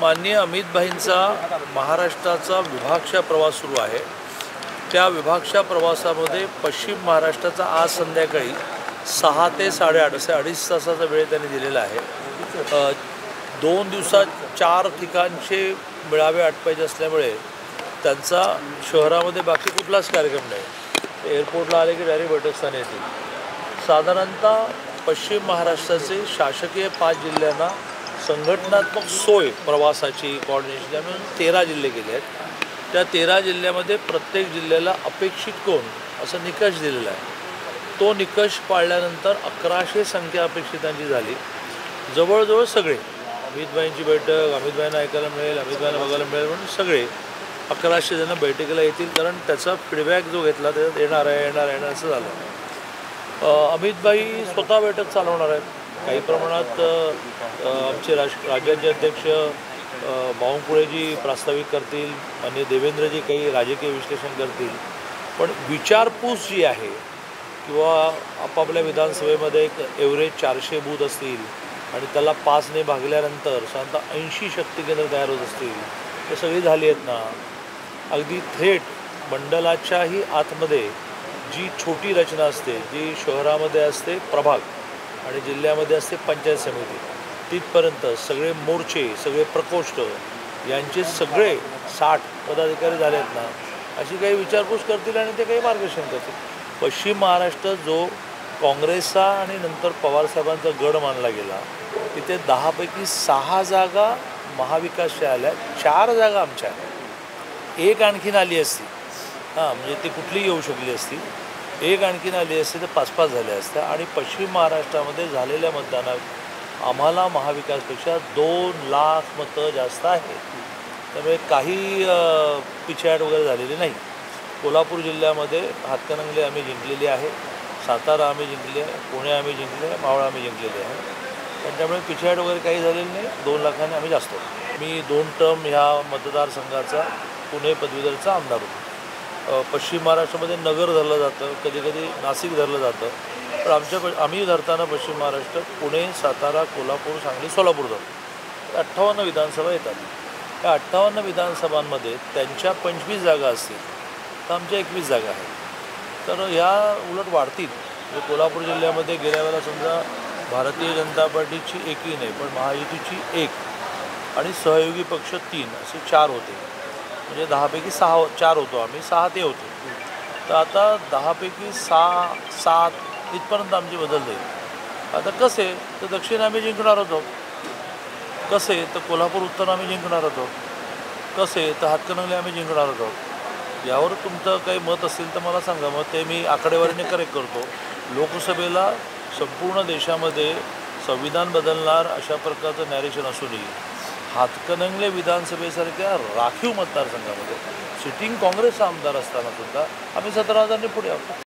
माननीय अमितभाईंचा महाराष्ट्राचा विभागशा प्रवास सुरू आहे। त्या विभागशा प्रवासामध्ये पश्चिम महाराष्ट्राचा आज संध्याकाळी 6 ते 8:30 असे 2.5 तासाचा वेळ त्यांनी दिलेला आहे। 2 दिवसात 4 ठिकाणचे मेळावे आटपायचे असल्यामुळे त्यांचा शहरामध्ये बाकी कुठलाच कार्यक्रम नाही। एअरपोर्टला आले की डायरेक्ट बैठकस्थानी येतील। साधारणतः पश्चिम महाराष्ट्राचे शासकीय 5 जिल्ह्यांना संघटनात्मक सोय प्रवासाची कोऑर्डिनेशन म्हणून 13 जिल्हे केले आहेत। त्या 13 जिल्ह्यामध्ये प्रत्येक जिल्ह्याला अपेक्षित कोण असं निकष दिलेला आहे। तो निकष पाळल्यानंतर 1100 संख्या अपेक्षितांची झाली। जवळजवळ सगळे अमितभाईंची बैठक अमितभाईंना ऐकायला मिळेल, अमितभाईंना बघायला मिळेल म्हणून सगळे 1100 जण बैठकीला येतील, कारण त्याचा फीडबॅक जो घेतला त्याच्यात येणार आहे असं झालं। अमितभाई स्वतः बैठक चालवणार आहेत। काही प्रमाणात आमचे राज्याचे अध्यक्ष बावनकुळेजी प्रास्ताविक करतील आणि देवेंद्रजी काही राजकीय विश्लेषण करतील, पण विचारपूस जी आहे किंवा आपापल्या विधानसभेमध्ये एक एव्हरेज 400 बूथ असतील आणि त्याला 5ने भागल्यानंतर साधारणतः 80 शक्ती केंद्र तयार होत असतील, ते सगळी झाली आहेत ना। अगदी थेट मंडलाच्याही आतमध्ये जी छोटी रचना असते, जी शहरामध्ये असते प्रभाग आणि जिल्ह्यामध्ये असते पंचायत समिती, तिथपर्यंत सगळे मोर्चे सगळे प्रकोष्ठ यांचे सगळे 60 पदाधिकारी झाले आहेत ना, अशी काही विचारपूस करतील आणि ते काही मार्गदर्शन करतील। पश्चिम महाराष्ट्र जो काँग्रेसचा आणि नंतर पवारसाहेबांचा गड मानला गेला, तिथे 10 पैकी 6 जागा महाविकासच्या आल्या, 4 जागा आमच्या आल्या, एक आणखीन आली असती म्हणजे ती कुठलीही येऊ शकली असती, एक आणखीन आली असती तर 5-5 झाल्या असत्या। आणि पश्चिम महाराष्ट्रामध्ये झालेल्या मतदानात आम्हाला महाविकासपेक्षा 2 लाख मतं जास्त आहेत। त्यामुळे काही पिछेहाट वगैरे झालेली नाही। कोल्हापूर जिल्ह्यामध्ये हातकणंगले आम्ही जिंकलेली आहे, सातारा आम्ही जिंकली आहे, पुणे आम्ही जिंकले आहे, मावळ आम्ही जिंकलेली आहे, पण त्यामुळे पिछेहाट वगैरे काही झालेली नाही। 2 लाखांनी आम्ही जास्त होतो। मी 2 टर्म ह्या मतदारसंघाचा पुणे पदवीधरचा आमदार होतो। पश्चिम महाराष्ट्रामध्ये नगर धरलं जातं, कधीकधी नाशिक धरलं जातं, पण आम्ही धरताना पश्चिम महाराष्ट्र पुणे, सातारा, कोल्हापूर, सांगली, सोलापूर धरतो। 58 विधानसभा येतात। त्या 58 विधानसभांमध्ये त्यांच्या 25 जागा असतील तर आमच्या 21 जागा आहेत। तर ह्या उलट वाढतील। म्हणजे कोल्हापूर जिल्ह्यामध्ये गेल्या वेळेला समजा भारतीय जनता पार्टीची एकही नाही, पण महायुतीची 1 आणि सहयोगी पक्ष 3 असे 4 होते। म्हणजे 10 पैकी 4 होतो आम्ही, 6 ते होते। तर आता 10 पैकी 6-7 इथपर्यंत आमची बदल जाईल। आता कसे तर दक्षिण आम्ही जिंकणार होतो, कसे तर कोल्हापूर उत्तर आम्ही जिंकणार होतो, कसे तर हातकणंगले आम्ही जिंकणार होतो। यावर तुमचं काही मत असेल तर मला सांगा, मग ते मी आकडेवारीने करेक्ट करतो। लोकसभेला संपूर्ण देशामध्ये संविधान बदलणार अशा प्रकारचं नॅरेशन असूनही हातकणंगले विधानसभेसारख्या राखीव मतदारसंघामध्ये सिटिंग काँग्रेसचा आमदार असताना सुद्धा आम्ही 17,000 पुढे आहोत।